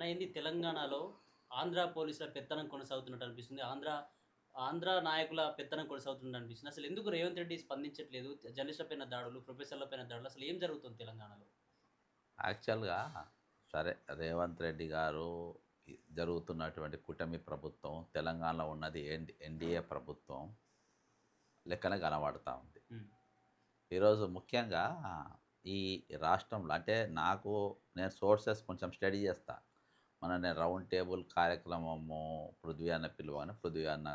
ఏంది తెలంగాణలో ఆంధ్ర పోలీసుల పెత్తనం కొనసాగుతున్నట్టు అనిపిస్తుంది. ఆంధ్ర నాయకుల పెత్తనం కొనసాగుతున్నట్టు అనిపిస్తుంది. అసలు ఎందుకు రేవంత్ రెడ్డి స్పందించట్లేదు? జర్నలిస్టుల పైన దాడులు, ప్రొఫెసర్‌ల పైన దాడులు అసలు ఏం జరుగుతుంది తెలంగాణలో? యాక్చువల్‌గా సరే రేవంత్ రెడ్డి గారు జరుగుతున్నటువంటి కూటమి ప్రభుత్వం, తెలంగాణలో ఉన్నది ఎన్డీఏ ప్రభుత్వం లెక్కన కనబడతా ఉంది. హ్మ్. ఈరోజు ముఖ్యంగా ఈ రాష్ట్రంలో అంటే నేను సోర్సెస్ కొంచెం స్టడీ చేస్తా. నేను రౌండ్ టేబుల్ కార్యక్రమము పృథ్వీ అన్న పిలవగానే పృథ్వీ అన్న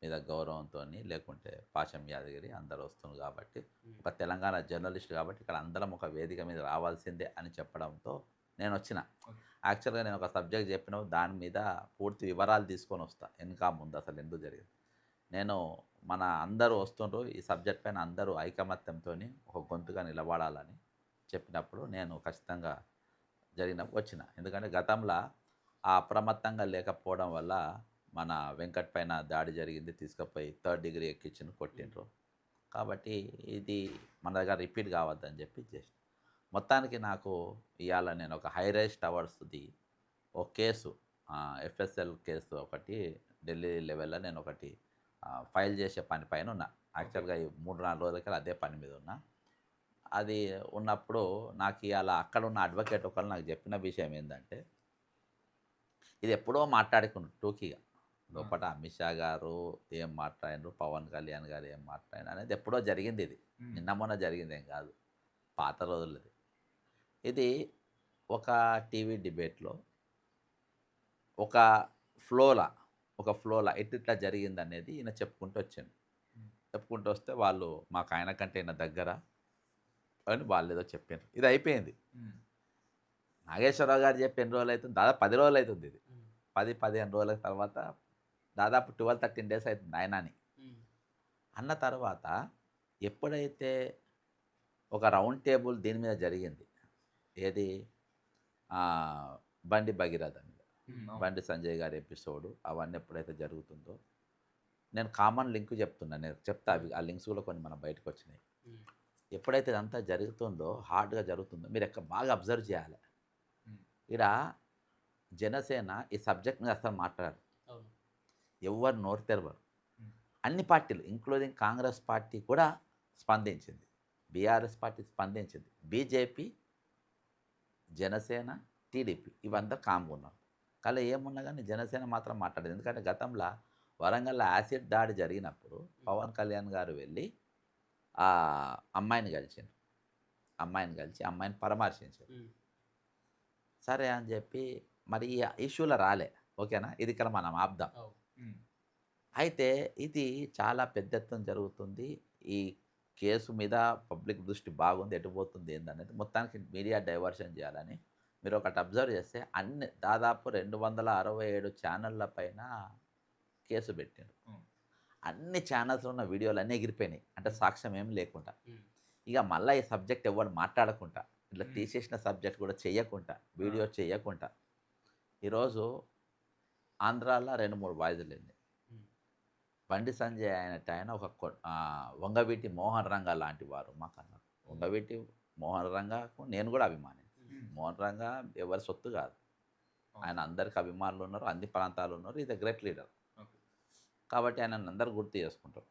మీద గౌరవంతోని లేకుంటే పాశం యాదగిరి అందరూ వస్తున్నారు కాబట్టి, హ్మ్. ఒక తెలంగాణ జర్నలిస్ట్ కాబట్టి ఇక్కడ అందరం ఒక వేదిక మీద రావాల్సిందే అని చెప్పడంతో నేనొచ్చిన. ఓకే. యాక్చువల్‌గా నేను ఒక సబ్జెక్ట్ చెప్పినప్పుడు దాని మీద పూర్తి వివరాలు తీసుకొని వస్తా. వెనక ముందు అసలు ఎందుకు జరిగింది. నేను మన అందరూ వస్తుండ్రు ఈ సబ్జెక్ట్ పైన అందరూ ఐకమత్యంతోని ఒక గొంతుగా నిలబడాలని చెప్పినప్పుడు నేను ఖచ్చితంగా వచ్చిన. ఎందుకంటే గతంలో ఆ అప్రమత్తంగా లేకపోవడం వల్ల మన వెంకట్ పైన దాడి జరిగింది. తీసుకుపోయి థర్డ్ డిగ్రీ ఎక్కించిండ్రు, హ్మ్. కొట్టిండ్రు. కాబట్టి ఇది మన దగ్గర రిపీట్ కావద్దని చెప్పి చేసిన. మొత్తానికి నాకు ఇవాళ నేను ఒక హై రైజ్ టవర్స్‌ది ఒక కేసు ఎఫ్ఎస్ఎల్ కేసు ఒకటి ఢిల్లీ లెవెల్‌లో నేను ఒకటి ఫైల్ చేసే పని పైన ఉన్నా. ఓకే. యాక్చువల్‌గా ఈ 3, 4 రోజులకెళ్ళి అదే పని మీద ఉన్నా. అది ఉన్నప్పుడు నాకు ఇయాల అక్కడున్న అడ్వకేట్ ఒకళ్ళు నాకు చెప్పిన విషయం ఏందంటే, ఇది ఎప్పుడో మాట్లాడుకున్నారు టూకీగా. ఆ! లోపట అమిత్ షా గారు ఏం మాట్లాడిండ్రు, పవన్ కళ్యాణ్ గారు ఏం మాట్లాడిండ్రు అనేది ఎప్పుడో జరిగింది ఇది. హ్మ్. నిన్న మొన్న జరిగిందేం కాదు. పాత రోజులది. ఇది ఒక టీవీ డిబేట్‌లో ఒక ఫ్లోలా, ఇట్టిట్లా జరిగిందనేది ఈయన చెప్పుకుంటూ వచ్చిండు. హ్మ్. చెప్పుకుంటూ వస్తే వాళ్ళు మాకు ఆయన కంటే ఈయన దగ్గర అని వాళ్ళేదో చెప్పిండ్రు. ఇది అయిపోయింది. హ్మ్. నాగేశ్వరరావు గారు చెప్పి ఎన్ని రోజులైతుంది? దాదాపు 10 రోజులైతుంది ఇది. హ్మ్. 10, 15 రోజుల తర్వాత దాదాపు 12, 13 డేస్ అయితుంది ఆయన అని. హ్మ్. అన్న తర్వాత ఎప్పుడైతే ఒక రౌండ్ టేబుల్ దీని మీద జరిగింది. ఏది? బండి భగీరథ మీద. హ్మ్. అవును. బండి సంజయ్ గారి ఎపిసోడు అవన్నీ ఎప్పుడైతే జరుగుతుందో, నేను కామన్ లింక్ చెప్తున్నా. నేను చెప్తా హ్మ్. అవి ఆ లింక్స్ కూడా కొన్ని మన బయటకొచ్చినాయి. హ్మ్. ఎప్పుడైతే ఇదంతా జరుగుతుందో, హార్డ్‌గా జరుగుతుందో మీరు బాగా అబ్జర్వ్ చేయాలి. హ్మ్. ఈడ జనసేన ఈ సబ్జెక్ట్ మీద అస్సలు మాట్లాడరు. అవును. ఎవ్వరు నోరు తెరవరు. హ్మ్. అన్ని పార్టీలు ఇంక్లూడింగ్ కాంగ్రెస్ పార్టీ కూడా స్పందించింది. బీఆర్ఎస్ పార్టీ స్పందించింది. బీజేపీ, జనసేన, టీడీపీ హ్మ్. ఇవంతా కామ్‌గా ఉన్నారు. కానీ ఏమున్నా గాని జనసేన మాత్రం మాట్లాడేది. ఎందుకంటే గతంల వరంగల్‌లో యాసిడ్ దాడి జరిగినప్పుడు హ్మ్. పవన్ కళ్యాణ్ గారు వెళ్లి అమ్మాయిని కలిసిండ్రు. అమ్మాయిని కలిసి అమ్మాయిని పరామర్శించారు. హ్మ్. సరే అని చెప్పి మరి ఈ ఇష్యూలో రాలే. ఓకేనా? ఇది ఇక్కడ మనం ఆపుదాం. అవును. హ్మ్. అయితే ఇది చాలా పెద్ద ఎత్తున జరుగుతుంది. ఈ కేసు మీద పబ్లిక్ దృష్టి బాగుంది. ఎటుపోతుంది ఏందనేది మొత్తానికి మీడియా డైవర్షన్ చేయాలని మీరొకటి అబ్జర్వ్ చేస్తే దాదాపు 267 ఛానెళ్ల పైన కేసు పెట్టిండ్రు. హ్మ్. అన్ని ఛానెల్స్‌లో ఉన్న వీడియోలన్నీ ఎగిరిపోయినాయి. అంటే హ్మ్. సాక్ష్యం ఏమి లేకుండా. హ్మ్. ఇక మళ్ళా ఈ సబ్జెక్ట్ ఎవ్వడు మాట్లాడకుంటా, ఇట్లా హ్మ్. తీసేసిన సబ్జెక్ట్ కూడా చెయ్యకుంటా, ఆ! వీడియో చెయ్యకుంటా, ఈరోజు ఆంధ్రాలో 2, 3 వాయిదాలెళ్ళినాయి. హ్మ్. బండి సంజయ్ ఆయనటాయన వంగవీటి మోహన్ రంగా లాంటి వారు మాకన్నారు. హ్మ్. వంగవీటి మోహన్ రంగాకు నేను కూడా అభిమానిని. హ్మ్. మోహన్ రంగా ఎవరి సొత్తు కాదు. అవును. ఆయన అందరికి అభిమానులున్నారు. అన్ని ప్రాంతాలున్నారు. Is a great leader. Okay. కాబట్టి ఆయనను అందరూ గుర్తు చేసుకుంటారు.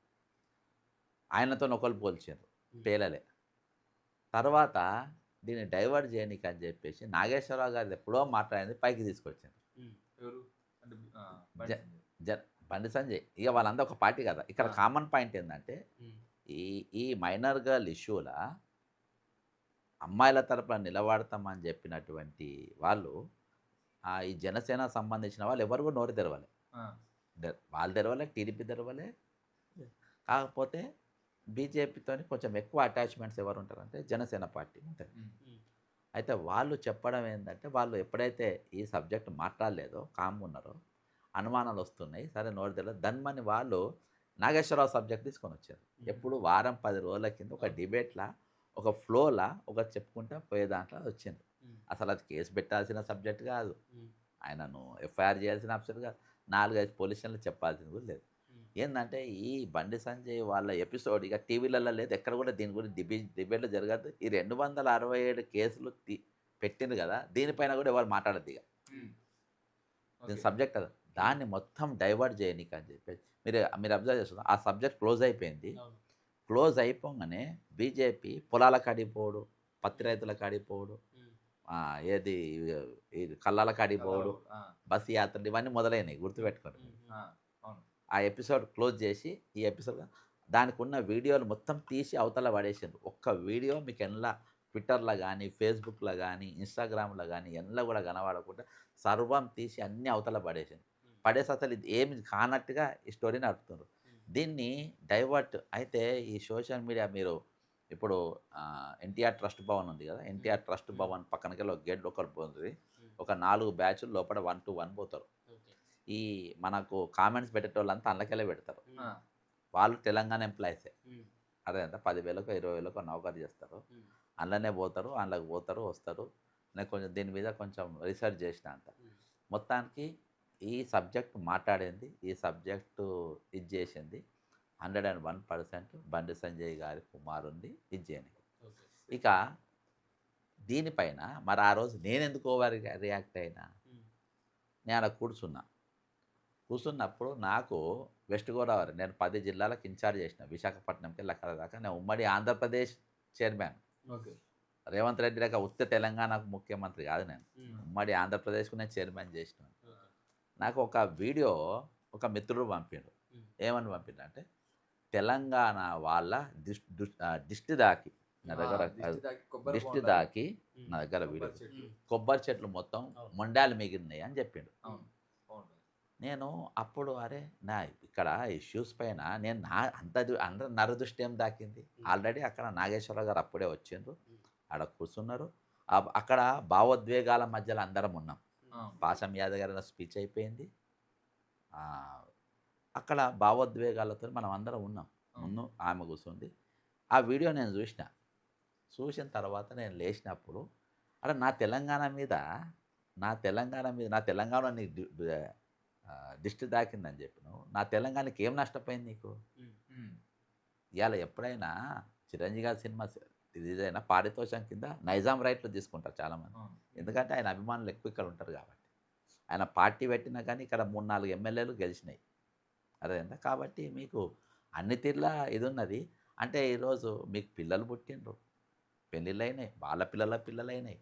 ఆయనతోని ఒకళ్ళు పోల్చిండ్రు. హ్మ్. పేలలే. తర్వాత దీన్ని డైవర్ట్ చేయనీకని చెప్పేసి నాగేశ్వరరావు గారిది ఎప్పుడో మాట్లాడింది పైకి తీసుకొచ్చిండ్రు. హ్మ్. ఎవరు? అంటే జ బండి సంజయ్. జ బండి సంజయ్. ఇక వాళ్ళంతా ఒక పార్టీ కదా! ఇక్కడ ఆ! కామన్ పాయింట్ ఏందంటే హ్మ్. ఈ ఈ మైనర్ గర్ల్ ఇష్యూలా అమ్మాయిల తరపున నిలబడతామని చెప్పినటువంటి వాళ్ళు ఈ జనసేన సంబంధించిన వాళ్ళు ఎవరు కూడా నోరు తెరవలే. ఆ! వాళ్ళు తెరవలే, టీడీపీ తెరవలే. కాకపోతే బీజేపీతోని కొంచెం ఎక్కువ అటాచ్‌మెంట్స్ ఎవరుంటారంటే జనసేన పార్టీ ఉంటది. హ్మ్. హ్మ్. అయితే వాళ్ళు చెప్పడం ఏందంటే, వాళ్ళు ఎప్పుడైతే ఈ సబ్జెక్ట్ మాట్లాడలేదో, కామ్‌గున్నారో, అనుమానాలొస్తున్నాయి. సరే నోరు తెరవదు. ధన్మని వాళ్ళు నాగేశ్వరరావు సబ్జెక్ట్ తీసుకొనొచ్చారు. హుహు. ఎప్పుడు వారం, 10 రోజుల కింద ఒక అవును. డిబేట్‌లా, ఒక ఫ్లోలా, ఒక చెప్పుకుంటా పోయే దాంట్లో వచ్చింది. హ్మ్. అసలది కేస్ పెట్టాల్సిన సబ్జెక్ట్ కాదు. హ్మ్. ఆయనను ఎఫ్ఐఆర్ చేయాల్సిన అవసరం కాదు. 4, 5 పోలీస్ స్టేషన్‌లో చెప్పాల్సింది కూడా లేదు. హ్మ్. ఏందంటే, ఈ బండి సంజయ్ వాళ్ళ ఎపిసోడ్ ఇక టీవీలలో లేదు. ఎక్కడ కూడా దీని గురించి డిబేట్‌లు జరగద్దు. ఈ 267 కేసులు పెట్టిండ్రు కదా! దీనిపైన కూడా ఎవరు మాట్లాడొద్దిగ. హ్మ్. దీని ఓకే. సబ్జెక్ట్ అది. దాన్ని మొత్తం డైవర్ట్ చేయనీకి అని చెప్పేసి మీరు మీరు అబ్జర్వ్ చేస్తున్నారు. ఆ సబ్జెక్ట్ క్లోజ్ అయిపోయింది. అవును. క్లోజ్ అయిపోగానే బీజేపీ పొలాల కాడికి పోవుడు, పత్తి రైతుల కాడికి పోవుడు, ఉమ్, ఏది ఈ కల్లాల కాడికి పోవుడు, ఆ! బస్సు యాత్రలు ఇవన్నీ మొదలైనయి గుర్తుపెట్టుకోండి. ఉమ్, ఆ! ఉమ్, అవును. ఆ ఎపిసోడ్ క్లోజ్ చేసి ఈ ఎపిసోడ్ దానికి ఉన్న వీడియోలు మొత్తం తీసి అవతల పడేసిండ్రు. ఒక్క వీడియో మీకు ఎన్లా ట్విట్టర్‌లో గానీ, ఫేస్‌బుక్‌లో గానీ, ఇన్‌స్టాగ్రామ్‌లో గానీ ఎన్లా కూడా కనబడకుండా సర్వం తీసి అన్నీ అవతల పడేసిండ్రు. ఉమ్, పడేసి అసలు ఇది ఏమి కానట్టుగా ఈ స్టోరీ నడుపుతున్నారు. ఉమ్, దీన్ని డైవర్ట్ అయితే ఈ సోషల్ మీడియా మీరు ఇప్పుడు ఎన్టీఆర్ ట్రస్ట్ భవన్ ఉంది కదా! ఎన్టీఆర్ ట్రస్ట్ భవన్ పక్కనకెళ్ళి ఒక గేట్ ఒకటి పోతుంది. ఉమ్, ఒక 4 బ్యాచులు లోపల 1-1 పోతారు. ఓకే. ఈ మనకు కామెంట్స్ పెట్టేటోళ్ళంతా అందులోకెళ్ళే పెడతారు. ఆ! వాళ్ళు తెలంగాణ ఎంప్లాయీసే. ఉమ్, అర్థమైందా? 10,000కో, 20,000కో నౌకరీ చేస్తారు. ఉమ్, అందులోనే పోతారు, అందులోకి పోతారు, వస్తారు. నేను కొంచెం దీని మీద కొంచెం రీసెర్చ్ చేసిన అంత. ఉమ్, మొత్తానికి ఈ సబ్జెక్ట్ మాట్లాడింది, ఈ సబ్జెక్టు ఇది చేసింది 101% బండి సంజయ్ గారి కుమారుంది ఇది చేయనికి. ఓకే. ఇక దీనిపైన మరి ఆ రోజు నేనెందుకు ఓవర్ రియాక్ట్ అయినా? ఉమ్, నేను అక్కడ కూర్చున్నా. కూర్చున్నప్పుడు నాకు వెస్ట్ గోదావరి నేను 10 జిల్లాలకు ఇన్ఛార్జ్ చేసిన. విశాఖపట్నంకెళ్ళి అక్కడ దాకా. నేను ఉమ్మడి ఆంధ్రప్రదేశ్ చైర్మన్. ఓకే. రేవంత్ రెడ్డి లెక్క ఉత్త తెలంగాణకు ముఖ్యమంత్రి కాదు నేను. ఉమ్, ఉమ్మడి ఆంధ్రప్రదేశ్‌కు నేను చైర్మన్ చేసినాను. ఓకే. నాకు ఒక వీడియో ఒక మిత్రుడు పంపిండు. ఉమ్, ఏమని పంపిండంటే, తెలంగాణ వాళ్ళ దిష్టి దాకి నా దగ్గర దిష్టి తాకి కొబ్బరి దిష్టి బొండాలు. దాకి ఉమ్, నా దగ్గర వీడియో కొబ్బరి చెట్లు. ఉమ్, కొబ్బరి చెట్లు మొత్తం అవును. మొండాలు మిగిలినాయి అని చెప్పిండు. అవును. బావుంటది. నేను అప్పుడు అరే నా ఇక్కడ ఇష్యూస్ పైన నేను నా అంత నరదృష్టి ఏం దాకింది. ఆల్రెడీ అక్కడ నాగేశ్వరరావు గారు అప్పుడే వచ్చిండ్రు. ఆడ కూర్చున్నారు. అక్కడ భావోద్వేగాల మధ్యలో అందరం ఉన్నాం. అవును. పాషం యాదవ్ గారి స్పీచ్ అయిపోయింది. ఆహ్, అక్కడ భావోద్వేగాలతో మనం అందరం ఉన్నాం. ముందు ఆమె కూర్చుంది. ఆ వీడియో నేను చూసిన. చూసిన తర్వాత నేను లేచినప్పుడు అరే నా తెలంగాణ నీకు దిష్టి తాకిందని చెప్పినావు. నా తెలంగాణకి ఏం నష్టపోయింది నీకు? ఉమ్, హ్మ్. ఇవాళ ఎప్పుడైనా చిరంజీవి గారి సినిమా ఇదైనా పారితోషం కింద నైజాం రైట్లు తీసుకుంటారు చాలామంది. అవును. ఎందుకంటే ఆయన అభిమానులు ఎక్కువ ఇక్కడ ఉంటారు కాబట్టి. ఆయన పార్టీ పెట్టినా కానీ ఇక్కడ 3, 4 ఎమ్మెల్యేలు గెలిచినాయి. అర్థమైందా? కాబట్టి మీకు అన్ని తీర్లా ఇది ఉన్నది. అంటే ఈరోజు మీకు పిల్లలు పుట్టిండ్రు, పెళ్ళిళ్ళైనాయి, వాళ్ళ పిల్లల పిల్లలైనాయి.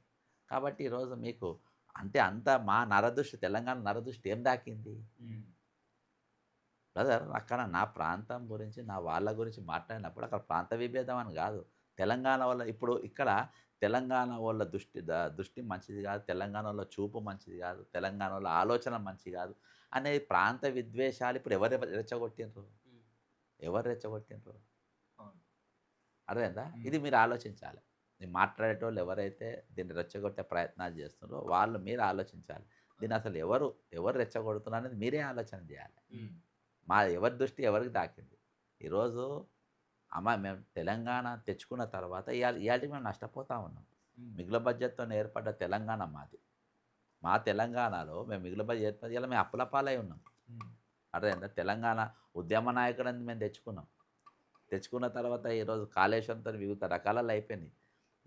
కాబట్టి ఈరోజు మీకు అంటే అంత మా నరదృష్టి తెలంగాణ నరదృష్టి ఏం దాకింది? హ్మ్. బ్రదర్ అక్కడ నా ప్రాంతం గురించి, నా వాళ్ళ గురించి మాట్లాడినప్పుడు అక్కడ ప్రాంత విభేదం అని కాదు. తెలంగాణ వల్ల ఇప్పుడు ఇక్కడ తెలంగాణ వాళ్ళ దృష్టి మంచిది కాదు. తెలంగాణ వాళ్ళ చూపు మంచిది కాదు. తెలంగాణ వాళ్ళ ఆలోచన మంచిది కాదు. అనేది ప్రాంత విద్వేషాలు ఇప్పుడు ఎవరు రెచ్చగొట్టిండ్రు? ఉమ్, ఎవరు రెచ్చగొట్టిండ్రు? అవును. అర్థమైందా? హ్మ్. ఇది మీరు ఆలోచించాలి. ఈ మాట్లాడేటోళ్ళు ఎవరైతే దీన్ని రెచ్చగొట్టే ప్రయత్నాలు చేస్తున్నారో వాళ్ళు మీరు ఆలోచించాలి. దీన్ని అసలు ఎవరు రెచ్చగొడుతున్నారు అనేది మీరే ఆలోచన చేయాలి. హ్మ్. ఎవరి దృష్టి ఎవరికి తాకింది? ఈరోజు మేము తెలంగాణ తెచ్చుకున్న తర్వాత ఇయాల్టికి మేము నష్టపోతా ఉన్నాం. హ్మ్. మిగులు బడ్జెట్‌తోని ఏర్పడ్డ తెలంగాణ మాది. మా తెలంగాణలో మేము మిగులు బడ్జెట్ ఏర్పడి ఇయాల మేము అప్పుల పాలై ఉన్నాం. హ్మ్. అర్థమైందా? తెలంగాణ ఉద్యమ నాయకులని మేము తెచ్చుకున్నాం. తెచ్చుకున్న తర్వాత ఈరోజు కాళేశ్వరంతోని వివిధ రకాలలో అయిపోయినాయి.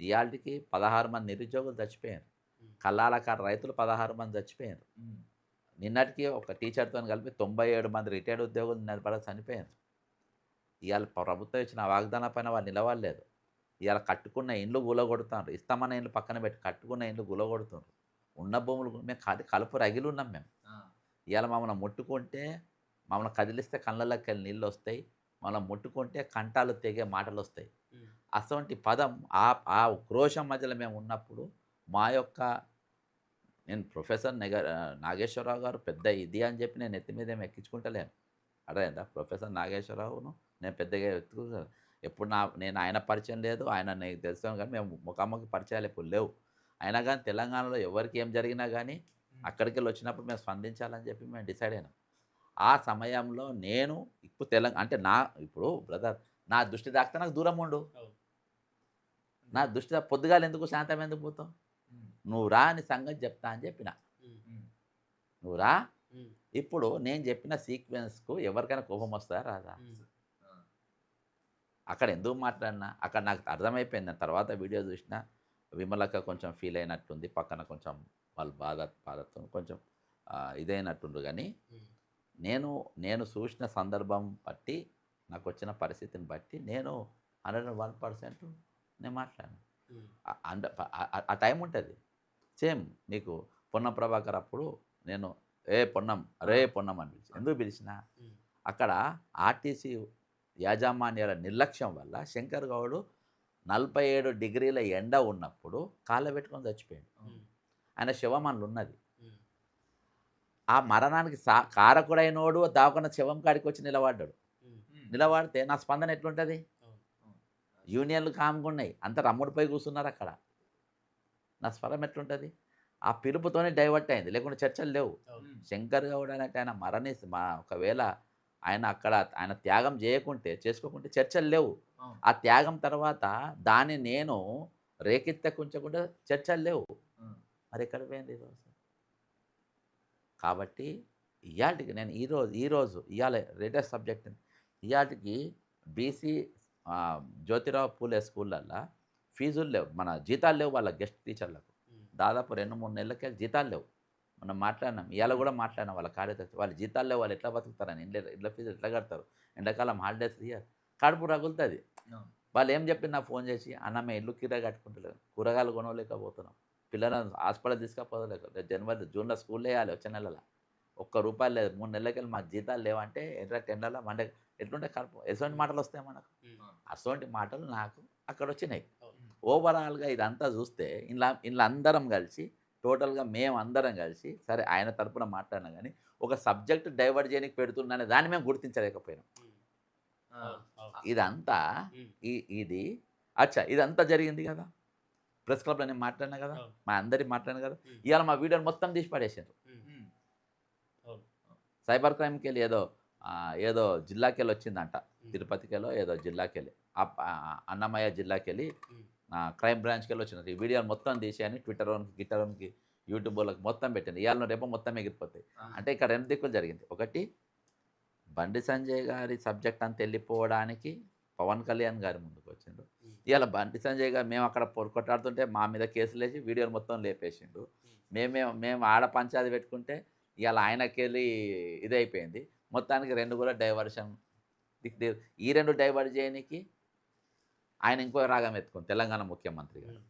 ఇయాల్టికి 16 మంది నిరుద్యోగులు చచ్చిపోయారు. ఉమ్, కల్లాల కాడ రైతులు 16 మంది చచ్చిపోయారు. హ్మ్. నిన్నటికి ఒక టీచర్‌తోని కలిపి 97 మంది రిటైర్డ్ ఉద్యోగులు చనిపోయారు. ఇవాళ ప్రభుత్వం ఇచ్చిన వాగ్దానం పైన వాళ్ళు నిలవలేదు. ఇవాళ కట్టుకున్న ఇండ్లు కూలగొడుతున్నారు. ఇస్తామన్న ఇండ్లు పక్కన పెట్టి కట్టుకున్న ఇండ్లు కూలగొడుతున్నారు. ఉన్న భూములు మేము కలుపు రగిలున్నాం మేము. ఆ! ఇవాళ మమ్మల్ని ముట్టుకుంటే మమ్మల్ని కదిలిస్తే కళ్ళల్లోకెళ్ళి నీళ్ళు వస్తాయి. మమ్మల్ని ముట్టుకుంటే కంఠాలు తెగే మాటలు వస్తాయి. ఉమ్, అటువంటి పదం ఆ క్రోషం మధ్యలో మేము ఉన్నప్పుడు మా యొక్క నేను నాగేశ్వరరావు గారు పెద్ద ఇది అని చెప్పి నేను ఎత్తి మీద ఏమి ఎక్కించుకుంటలేను. అర్థమైందా? ప్రొఫెసర్ నాగేశ్వరరావును నేను పెద్దగా ఎప్పుడు నేను ఆయన పరిచయం లేదు. ఆయన నీకు తెలుసాను కానీ మేము ముఖాముఖి పరిచయాలు ఎప్పుడు లేవు. అయినా కానీ తెలంగాణలో ఎవరికి ఏం జరిగినా కానీ అక్కడికెళ్ళి వచ్చినప్పుడు మేము స్పందించాలని చెప్పి మేము డిసైడ్ అయినాం. ఆ సమయంలో నేను ఇప్పుడు అంటే ఇప్పుడు బ్రదర్ నా దృష్టి తాకితే నాకు దూరం ఉండు. అవును. నా దృష్టి పొద్దుగాల ఎందుకు శాంతం ఎందుకు పోతావు? హ్మ్. నువ్వు రా అని సంగతి చెప్తా అని చెప్పిన. ఉమ్, హ్మ్. నువ్వు రా. ఉమ్, ఇప్పుడు నేను చెప్పిన సీక్వెన్స్‌కు ఎవరికైనా కోపం వస్తదా రాదా? ఉమ్, ఆ! అక్కడ ఎందుకు మాట్లాడినా అక్కడ నాకు అర్థమైపోయింది. నేను తర్వాత వీడియో చూసినా విమలక్క కొంచెం ఫీల్ అయినట్టుంది. పక్కన కొంచెం వాళ్ళు బాధతో కొంచెం ఇదైనట్టుండు కానీ ఉమ్, నేను నేను చూసిన సందర్భం బట్టి నాకు వచ్చిన పరిస్థితిని బట్టి నేను 101% నేను మాట్లాడాను. ఉమ్, ఆ టైం ఉంటుంది. సేమ్ నీకు పొన్నం ప్రభాకర్ అప్పుడు నేను పొన్నం పొన్నం అని పిలిచి ఎందుకు పిలిచిన ఉమ్, అక్కడ ఆర్టీసీ యాజమాన్యాల నిర్లక్ష్యం వల్ల శంకర్ గౌడ్ 47 డిగ్రీల ఎండ ఉన్నప్పుడు కాళ్ళ పెట్టుకొని చచ్చిపోయాడు. ఉమ్, ఆయన శవం అందులో ఉన్నది. ఉమ్, ఆ మరణానికి కారకుడైనోడు దాకున్న శవం కాడికి వచ్చి నిలబడ్డాడు. ఉమ్, నిలబడితే నా స్పందన ఎట్లుంటుంది? అవును, యూనియన్లు కామ్గా ఉన్నాయి, అంత రమ్ముడిపోయి కూర్చున్నారు అక్కడ. నా స్వరం ఎట్లుంటుంది? ఆ పిలుపుతోనే డైవర్ట్ అయింది, లేకుంటే చర్చలు లేవు. అవును, శంకర్ గౌడ్ అంటే ఆయన ఒకవేళ ఆయన త్యాగం చేసుకోకుంటే చర్చలు లేవు. అవును. ఆ త్యాగం తర్వాత దాన్ని నేను రేకెత్తకుంచకుండా చర్చలు లేవు. ఉమ్. మరి ఎక్కడ పోయింది ఈరోజు? కాబట్టి ఇవాళకి నేను ఇవాళ లేటెస్ట్ సబ్జెక్ట్ ఇవాళకి బీసీ జ్యోతిరావు పూలే స్కూళ్ళల్లో ఫీజులు లేవు, మన జీతాలు లేవు వాళ్ళ గెస్ట్ టీచర్లకు. ఉమ్, దాదాపు 2-3 నెలలకే జీతాలు లేవు. మనం మాట్లాడినాం, ఇవాళ కూడా మాట్లాడినాం వాళ్ళ కార్యదర్శి, వాళ్ళ జీతాలు లేవు, వాళ్ళు ఎట్లా బతుకుతారని, ఇండ్ల ఫీజులు ఎట్లా కడతారు, ఎండాకాలం హాలిడేస్ ఇయ్యారు, కడుపు రగులుతుంది. అవును. వాళ్ళు ఏం చెప్పి నాకు ఫోన్ చేసి, అన్న మేము ఇల్లు కిరా కట్టుకుంటలేదు, కూరగాయలు కొనలేకపోతున్నాం, పిల్లలను హాస్పిటల్ తీసుకపోలేదు, జూన్లో స్కూల్ వేయాలి, వచ్చే నెలలో ₹1 లేదు, 3 నెలలకెళ్ళి మాకు జీతాలు లేవంటే టెండర్లో మండే ఎట్లుంటే కడుపు. ఎటువంటి మాటలు వస్తాయి మనకు? ఉమ్, అటువంటి మాటలు నాకు అక్కడ వచ్చినాయి. అవును, ఓవరాల్గా ఇదంతా చూస్తే ఇంట్లో అందరం కలిసి టోటల్గా మేము అందరం కలిసి సరే ఆయన తరపున మాట్లాడినా కానీ ఒక సబ్జెక్ట్ డైవర్ట్ చేయడానికి పెడుతున్నానే దాన్ని మేము గుర్తించలేకపోయినాం. ఉమ్, ఆ. అవును, అవును, ఇదంతా ఉమ్, ఇది ఇదంతా జరిగింది కదా, ప్రెస్ క్లబ్లో నేను మాట్లాడినా కదా, అవును, మా అందరి మాట్లాడినా కదా. ఉమ్, ఇవాళ మా వీడియోని మొత్తం తీసి పడేసారు. ఉమ్, ఉమ్. అవును, సైబర్ క్రైమ్కి వెళ్ళి ఏదో జిల్లాకి వెళ్ళి వచ్చిందంట, ఉమ్, తిరుపతికెళ్ళో ఏదో జిల్లాకి వెళ్ళి అన్నమయ్య జిల్లాకి వెళ్ళి ఉమ్, క్రైమ్ బ్రాంచ్కి వెళ్ళి వచ్చినట్టు ఈ వీడియోని మొత్తం తీసేయని ట్విట్టర్కి యూట్యూబ్ వాళ్ళకి మొత్తం పెట్టింది. ఇవాళ రేపు మొత్తం ఎగిరిపోతాయి. ఆ. అంటే ఇక్కడ 2 దిక్కులు జరిగింది. ఒకటి, బండి సంజయ్ గారి సబ్జెక్ట్ అంతా వెళ్ళిపోవడానికి పవన్ కళ్యాణ్ గారి ముందుకు వచ్చిండు. ఉమ్, ఇవాళ బండి సంజయ్ గారు మేము అక్కడ కొట్లాడుతుంటే మా మీద కేసులు వేసి వీడియోలు మొత్తం లేపేసిండు. మేము ఆడ పంచాయతీ పెట్టుకుంటే ఇవాళ ఆయనకెళ్ళి ఇదైపోయింది. మొత్తానికి 2 కూడా డైవర్షన్. ఈ 2 డైవర్ట్ చేయడానికి ఆయన ఇంకో రాగం ఎత్తుకుంది, తెలంగాణ ముఖ్యమంత్రి గారు, ఉమ్,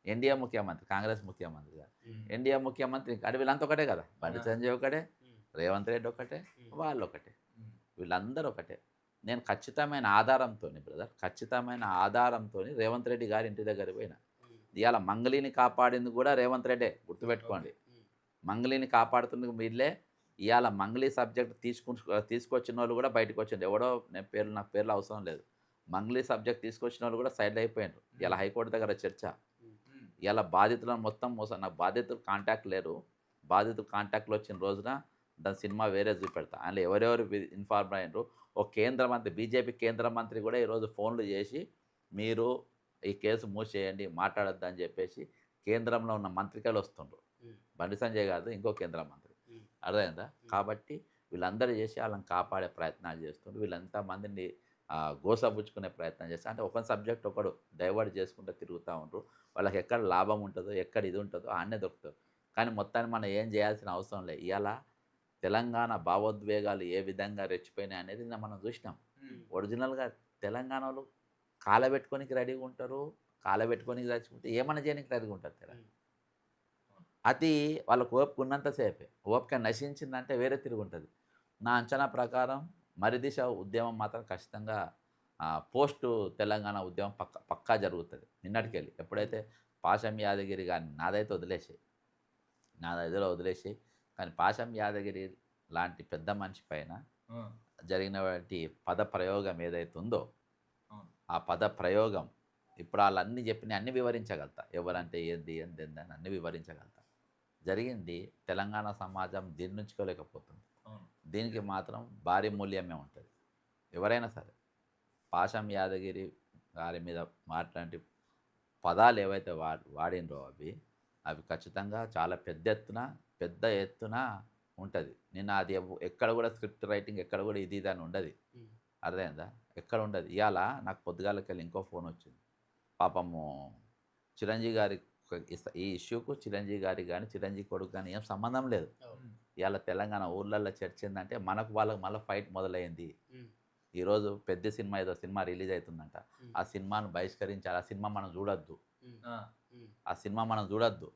ఎన్డీఏ ముఖ్యమంత్రి, కాంగ్రెస్ ముఖ్యమంత్రి గారు, ఉమ్, ఎన్డీఏ ముఖ్యమంత్రి అంటే వీళ్ళంతా ఒకటే కదా, బండి సంజయ్ ఒకటే, ఉమ్, రేవంత్ రెడ్డి ఒకటే, ఉమ్, వాళ్ళు ఒకటే, ఉమ్. వీళ్ళందరూ ఒకటే. నేను ఖచ్చితమైన ఆధారంతో రేవంత్ రెడ్డి గారి ఇంటి దగ్గర పోయినా. ఉమ్, ఇవాళ మంగళిని కాపాడింది కూడా రేవంత్ రెడ్డే, గుర్తుపెట్టుకోండి. ఉమ్, మంగళిని కాపాడుతుంది వీళ్ళే. ఇవాళ మంగళి సబ్జెక్ట్ తీసుకొచ్చిన వాళ్ళు కూడా బయటకు వచ్చింది. ఎవడో నాకు పేర్లు అవసరం లేదు. మంగళి సబ్జెక్ట్ తీసుకొచ్చిన వాళ్ళు కూడా సైడ్ అయిపోయారు. ఇలా హైకోర్టు దగ్గర చర్చ. ఉమ్. ఇలా బాధితులను మొత్తం నాకు బాధితులు కాంటాక్ట్ లేరు. బాధితులు కాంటాక్ట్లో వచ్చిన రోజున దాని సినిమా వేరే చూపెడతా. అందులో ఎవరెవరు ఇన్ఫార్మ్ అయ్యారు. ఒక కేంద్ర మంత్రి, బీజేపీ కేంద్ర మంత్రి కూడా ఈరోజు ఫోన్లు చేసి మీరు ఈ కేసు మూసేయండి, మాట్లాడొద్దు అని చెప్పేసి కేంద్రంలో ఉన్న మంత్రికలు వస్తుండ్రు. ఉమ్, బండి సంజయ్ కాదు, ఇంకో కేంద్ర మంత్రి. ఉమ్, అర్థమైందా? కాబట్టి వీళ్ళందరూ చేసి వాళ్ళని కాపాడే ప్రయత్నాలు చేస్తుండ్రు. వీళ్ళంతా మందిని గోసపుచ్చుకునే ప్రయత్నం చేస్తారు. అంటే ఒక సబ్జెక్ట్ ఒకడు డైవర్ట్ చేసుకుంటూ తిరుగుతూ ఉంటారు. వాళ్ళకి ఎక్కడ లాభం ఉంటుందో, ఎక్కడ ఇది ఉంటుందో ఆడనే దొరుకుతారు. కానీ మొత్తాన్ని మనం ఏం చేయాల్సిన అవసరం లేదు. ఇలా తెలంగాణ భావోద్వేగాలు ఏ విధంగా రెచ్చిపోయినాయి అనేది మనం చూసినాం. ఉమ్. ఒరిజినల్గా తెలంగాణలో కాలబెట్టుకోనికి రెడీగా ఉంటారు, కాలబెట్టుకోనికి చచ్చిపోతే ఏమైనా చేయడానికి రెడీగా ఉంటారు. తెలంగాణ అది వాళ్ళకు ఓపిక ఉన్నంతసేపే. ఓపిక నశించిందంటే వేరే తిరుగుంటుంది. నా అంచనా ప్రకారం మరిదిశ ఉద్యమం మాత్రం ఖచ్చితంగా పోస్టు తెలంగాణ ఉద్యమం పక్కా జరుగుతుంది. నిన్నటికెళ్ళి ఎప్పుడైతే పాశం యాదగిరి గారిని నాదైతే వదిలేసి కానీ పాశం యాదగిరి లాంటి పెద్ద మనిషి పైన ఆ. జరిగినటువంటి పద ప్రయోగం ఏదైతే ఉందో అవును. ఆ పద ప్రయోగం ఇప్పుడు వాళ్ళన్నీ చెప్పిన అన్ని వివరించగలుగుతా. ఎవరంటే ఏంది అని అన్ని వివరించగలుగుతా. జరిగింది తెలంగాణ సమాజం జీర్ణించుకోలేకపోతుంది. అవును. దీనికి మాత్రం భారీ మూల్యమే ఉంటుంది. ఎవరైనా సరే పాశం యాదగిరి గారి మీద మాట్లాడే పదాలు ఏవైతే వాడినరో అవి ఖచ్చితంగా చాలా పెద్ద ఎత్తున ఉంటుంది. నిన్న అది ఎక్కడ కూడా స్క్రిప్ట్ రైటింగ్ ఎక్కడ కూడా ఇది అని ఉండదు. ఉమ్, అర్థమైందా? ఎక్కడ ఉండదు. ఇవాళ నాకు పొద్దుగాలకెళ్ళి ఇంకో ఫోన్ వచ్చింది. పాపము చిరంజీవి గారి ఈ ఇష్యూకు చిరంజీవి గారికి కానీ చిరంజీవి కొడుకు కానీ ఏం సంబంధం లేదు. అవును, ఇవాళ తెలంగాణ ఊర్లలో చర్చ ఏంటంటే మనకు వాళ్ళకి మళ్ళీ ఫైట్ మొదలైంది. ఉమ్, ఈరోజు పెద్ద సినిమా ఏదో సినిమా రిలీజ్ అవుతుందంట. ఉమ్, ఆ సినిమాను బహిష్కరించాలి. ఆ సినిమా మనం చూడొద్దు. ఉమ్, ఆ, ఉమ్, ఆ సినిమా మనం చూడొద్దు.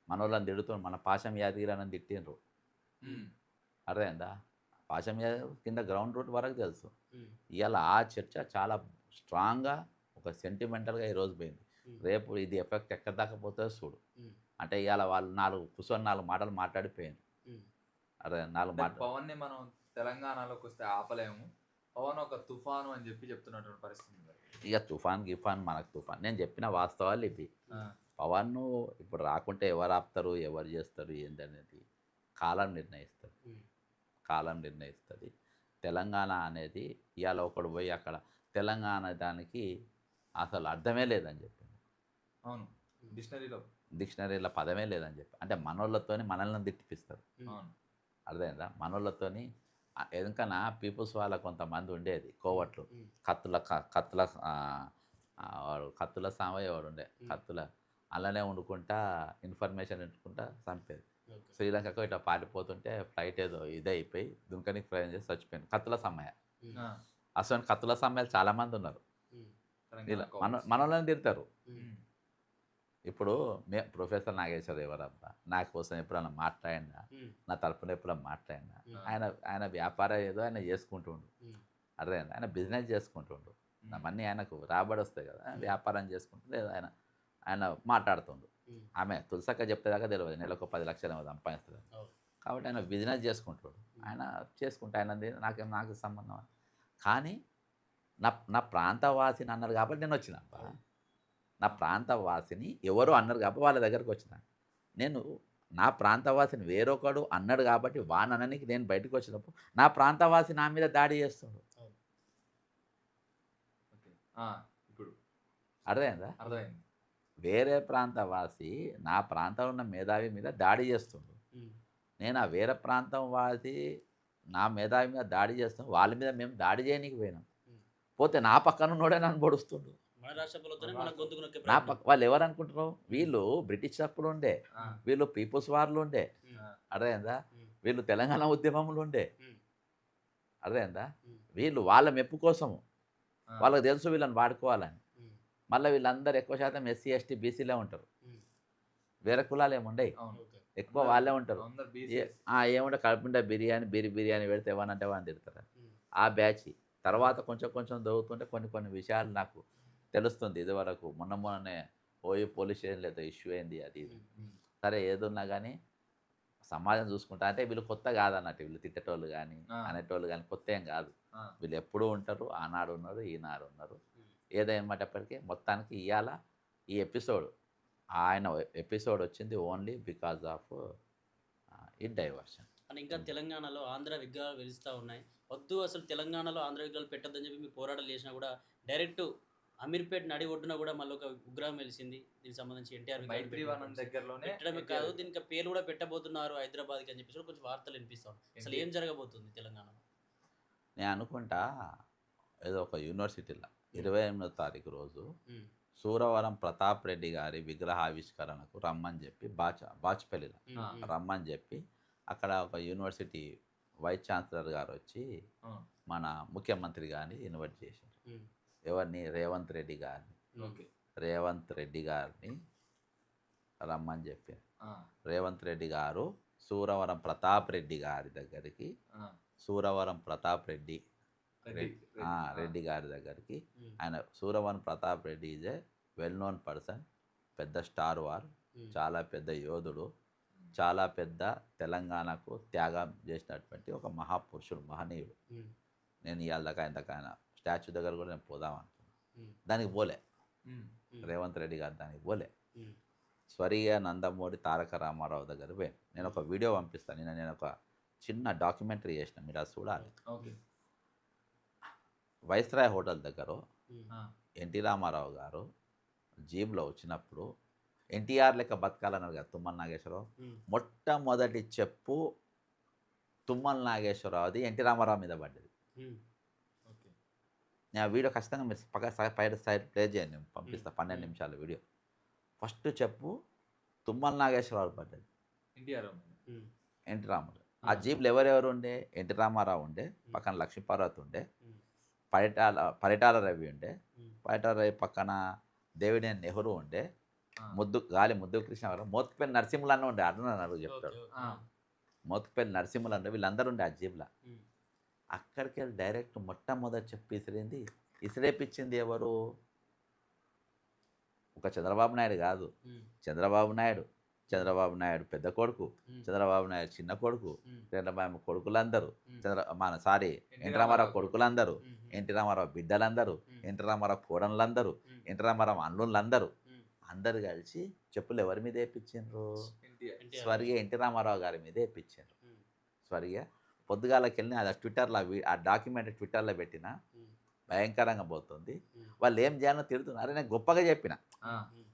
మనోళ్ళని తిడుతున్నారు. మన పాశం యాదగిరి అని తిట్టిండ్రు. ఉమ్, అర్థమైందా? పాశం యాదగిరి కింద గ్రౌండ్ రూట్ వరకు తెలుసు. ఉమ్, ఇవాళ ఆ చర్చ చాలా స్ట్రాంగ్గా ఒక సెంటిమెంటల్గా ఈరోజు పోయింది. ఉమ్, రేపు ఇది ఎఫెక్ట్ ఎక్కడి దాకా పోతుందో చూడు. ఉమ్, అంటే ఇవాళ వాళ్ళు కూర్చొని 4 మాటలు మాట్లాడిపోయాను. ఉమ్, అదే 4 అంటే మాటలు. పవన్ ని మనం తెలంగాణలోకి వస్తే ఆపలేము. పవన్ ఒక తుఫాను అని చెప్తున్నటువంటి పరిస్థితి ఉంది. ఇక తుఫాన్ గిఫాన్ మనకు తుఫాన్. నేను చెప్పిన వాస్తవాలు ఇవి. ఆ, పవన్ను ఇప్పుడు రాకుంటే ఎవరు ఆపుతారు, ఎవరు చేస్తారు ఏందనేది కాలం నిర్ణయిస్తుంది. ఉమ్, కాలం నిర్ణయిస్తుంది. తెలంగాణ అనేది ఇవాళ ఒకడు పోయి అక్కడ తెలంగాణ దానికి అసలు అర్థమే లేదని చెప్పింది. అవును, డిక్షనరీలో. డిక్షనరీలో పదమే లేదని చెప్పి. అంటే మనోళ్ళతోని మనల్ని తిట్టిపిస్తారు. ఉమ్, అవును. అర్థమైందా? మనోళ్ళతోని ఎందుకన్నా పీపుల్స్ వాళ్ళ కొంతమంది ఉండేది కోవట్లు. ఉమ్, కత్తుల వాడు కత్తుల సామయ్య వాడు ఉండే. కత్తుల అలానే వండుకుంటా ఇన్ఫర్మేషన్ ఇచ్చుకుంటా చంపేది. ఓకే. శ్రీలంకకు ఇట్లా పారిపోతుంటే ఫ్లైట్ ఏదో ఇదే అయిపోయి దుంకనికి ప్రయాణం చేసి చచ్చిపోయింది. కత్తుల సమ్మయ్య. ఉమ్, ఆ, అసలు కత్తుల సమ్మయ్యలు చాలామంది ఉన్నారు. ఉమ్, తెలంగాణ వీళ్ళ కాంగ్రెస్. మనోళ్ళని తిడతారు. ఉమ్, ఉమ్, ఇప్పుడు ప్రొఫెసర్ నాగేశ్వర ఎవరబ్బా నా కోసం ఎప్పుడన్నా మాట్లాడినా, ఉమ్, నా తరపున ఎప్పుడన్నా మాట్లాడినా, ఉమ్, ఆయన వ్యాపారం ఏదో ఆయన చేసుకుంటుండు. ఉమ్, అర్థమైందా? ఆయన బిజినెస్ చేసుకుంటుండు. ఉమ్, అవన్నీ ఆయనకు రాబడి వస్తాయి కదా. వ్యాపారం చేసుకుంటూ లేదా ఆయన మాట్లాడుతుండు. ఉమ్, ఆమె తులసక్క చెప్పేదాకా తెలియదు నెలకు 10 లక్షలు ఏమో సంపాదిస్తుంది. అవును. కాబట్టి ఆయన బిజినెస్ చేసుకుంటాడు. ఆయన చేసుకుంటే ఆయనది నాకు సంబంధం. కానీ నా ప్రాంతవాసిని అన్నారు కాబట్టి నేను వచ్చిన. నా ప్రాంతవాసిని ఎవరు అన్నారు కాబట్టి వాళ్ళ దగ్గరకు వచ్చిన. నేను నా ప్రాంతవాసిని వేరొకడు అన్నాడు కాబట్టి వానననికి నేను బయటకు వచ్చినప్పుడు నా ప్రాంతవాసి నా మీద దాడి చేస్తాడు. ఓకే. ఆ, ఇప్పుడు అర్థమైందా? అర్థమైంది. వేరే ప్రాంతవాసి నా ప్రాంతంలో ఉన్న మేధావి మీద దాడి చేస్తుండు. ఉమ్, నేను ఆ వేరే ప్రాంతం వాసి నా మేధావి మీద దాడి చేస్తాం. వాళ్ళ మీద మేము దాడి చేయనీకి పోయినాం. పోతే నా పక్కన ఉన్నోడే నన్ను పొడుస్తుండు. మన రాష్ట్ర ప్రభుత్వమే మన గొంతుకు నొక్కే నా ప్రయత్నం. వాళ్ళు ఎవరు అనుకుంటున్నావు? వీళ్ళు బ్రిటిష్ అప్పుడు ఉండే, ఆ, వీళ్ళు పీపుల్స్ వార్లు ఉండే. ఉమ్, ఆ, అర్థమైందా? ఉమ్, వీళ్ళు తెలంగాణ ఉద్యమంలో ఉండే. ఉమ్, అర్థమైందా? ఉమ్, వీళ్ళు వాళ్ళ మెప్పు కోసము ఆ, వాళ్ళకి తెలుసు వీళ్ళని వాడుకోవాలని. ఉమ్, మళ్ళీ వీళ్ళందరూ ఎక్కువ శాతం ఎస్సీ ఎస్టీ బీసీలే ఉంటారు. ఉమ్, వేరే కులాలు ఏముండయి. అవును. ఓకే. ఎక్కువ వాళ్ళే ఉంటారు. అందరు BC. ఏముంటే కడుపుంటే బిర్యానీ పెడితే ఏమనంటే వాళ్ళు తిడతారు. ఉమ్, ఆ బ్యాచ్ తర్వాత కొంచెం చదువుతుంటే కొన్ని విషయాలు నాకు తెలుస్తుంది. ఇదివరకు మొన్ననే పోలీస్ స్టేషన్లో ఏదో ఇష్యూ అయింది అది ఇది. ఉమ్, సరే ఏదున్నా కానీ సమాజం చూసుకుంటా అంటే వీళ్ళు కొత్త కాదన్నట్టు. వీళ్ళు తిట్టేటోళ్ళు కానీ ఆ. అనేటోళ్ళు కానీ కొత్త ఏం కాదు. ఆ, వీళ్ళు ఎప్పుడూ ఉంటారు. ఆనాడు ఉన్నారు, ఈనాడు ఉన్నారు. ఉమ్, ఏదేమటప్పటికీ మొత్తానికి ఇవాళ ఈ ఎపిసోడ్ ఆయన ఎపిసోడ్ వచ్చింది ఓన్లీ బికాజ్ ఆఫ్ ఈ డైవర్షన్. అని ఇంకా తెలంగాణలో ఆంధ్ర విగ్రహాలు వెలుస్తూ ఉన్నాయి. వద్దు అసలు తెలంగాణలో ఆంధ్ర విగ్రహాలు పెట్టొద్దని చెప్పి మీ పోరాటాలు చేసినా కూడా డైరెక్ట్ అమీర్పేట నడి ఒడ్డున కూడా మళ్ళీ ఒక విగ్రహం వెలిసింది. దీనికి సంబంధించి ఎన్టీఆర్ మైత్రివనం దగ్గరలోనే పెట్టడమే కాదు, దీనికి పేరు కూడా పెట్టబోతున్నారు హైదరాబాద్కి అని చెప్పేసి కూడా కొంచెం వార్తలు వినిపిస్తాం. అసలు ఏం జరగబోతుంది తెలంగాణలో? నేను అనుకుంటా ఏదో ఒక యూనివర్సిటీలో 28వ తారీఖు రోజు ఉమ్, సూరవరం ప్రతాప్ రెడ్డి గారి విగ్రహావిష్కరణకు రమ్మని చెప్పి బాచ్పల్లిలో ఉమ్, ఆ, ఉమ్, రమ్మని చెప్పి అక్కడ ఒక యూనివర్సిటీ వైస్ ఛాన్సలర్ గారు వచ్చి ఆ, మన ముఖ్యమంత్రి గారిని ఇన్వైట్ చేశారు. ఉమ్, ఎవరిని? రేవంత్ రెడ్డి గారిని. ఓకే. రేవంత్ రెడ్డి గారిని రమ్మని చెప్పారు. ఆ, రేవంత్ రెడ్డి గారు సూరవరం ప్రతాప్ రెడ్డి గారి దగ్గరికి, ఆ, సూరవరం ప్రతాప్ రెడ్డి రెడ్డి, రెడ్డి గారి దగ్గరికి. ఉమ్, ఆయన Suravaram Pratap Reddy is a well known person. పెద్ద స్టార్ వార్, ఉమ్, చాలా పెద్ద యోధుడు, చాలా పెద్ద తెలంగాణకు త్యాగం చేసినటువంటి ఒక మహాపురుషుడు, మహనీయుడు. ఉమ్, నేను ఇవాళ దాకా ఆయన స్టాచ్యూ దగ్గర కూడా నేను పోదాం అనుకున్నాను. ఉమ్, దానికి పోలే. ఉమ్, రేవంత్ రెడ్డి గారు దానికి పోలే. ఉమ్, స్వర్గీయ నందమూరి తారక రామారావు దగ్గర పోయాను. నేను ఒక వీడియో పంపిస్తాను. నేను ఒక చిన్న డాక్యుమెంటరీ చేసిన, మీరు అది చూడాలి. ఓకే. వైస్రాయ్ హోటల్ దగ్గర ఉమ్, ఆ, ఎన్టీ రామారావు గారు జీబ్లో వచ్చినప్పుడు ఎన్టీఆర్ లెక్క బతకాలన్నారు కదా తుమ్మల నాగేశ్వరరావు. ఉమ్, మొట్టమొదటి చెప్పు తుమ్మల నాగేశ్వరరావుది ఎన్టీ రామారావు మీద పడ్డది. ఉమ్, ఓకే. నేను ఆ వీడియో ఖచ్చితంగా మీరు పైన సైడ్ ప్లే చేయండి, నేను పంపిస్తాను. 12 నిమిషాల వీడియో. ఫస్ట్ చెప్పు తుమ్మల నాగేశ్వరరావు పడ్డది. ఎన్టీఆర్. ఉమ్, ఎన్టీ రామారావు. ఆ జీప్లో ఎవరెవరు ఉండే? ఎన్టీ రామారావు ఉండే, పక్కన లక్ష్మీపార్వతి ఉండే, ఉమ్, పరిటాల రవి ఉండే, ఉమ్, పరిటాల రవి పక్కన దేవినేని నెహ్రూ ఉండే, ఆ, గాలి ముద్దు కృష్ణారావు, మోత్కుపల్లి నరసింహులు అన్న ఉండే, అడుగు ఓకే, చెప్తాడు. ఓకే. ఆ, మోత్కుపల్లి నరసింహులు అంటే వీళ్ళందరూ ఉండే ఆ జీప్లో. ఉమ్, అక్కడికి వెళ్ళి డైరెక్ట్ మొట్టమొదటి చెప్పి ఇసిరేపించింది ఎవరు? ఒక చంద్రబాబు నాయుడు కాదు, ఉమ్, చంద్రబాబు నాయుడు పెద్ద కొడుకు, ఉమ్, చంద్రబాబు నాయుడు చిన్న కొడుకు, ఉమ్, చంద్రబాబు కొడుకులందరూ, ఉమ్, ఎన్టీ రామారావు కొడుకులందరూ, ఉమ్, ఎన్టీ రామారావు బిడ్డలందరూ, ఉమ్, ఎన్టీ రామారావు కోడన్లందరూ, ఉమ్, ఎన్టీ రామారావు అల్లుళ్ళందరూ ఉమ్, అందరు కలిసి చెప్పులు ఎవరి మీద వేయించిండ్రు? ఎన్టీఆర్. ఎన్టీఆర్. స్వర్గీయ ఎన్టీ రామారావు గారి మీద వేయించిండ్రు. ఉమ్, స్వర్గీయ పొద్దుగాలకి వెళ్ళి అది ట్విట్టర్లో ఆ డాక్యుమెంట్ ట్విట్టర్లో పెట్టిన ఉమ్, భయంకరంగా పోతుంది. ఉమ్, వాళ్ళు ఏం చేయాలో తిడుతున్నారు. అరే నేను గొప్పగా చెప్పిన, ఆ, ఉమ్,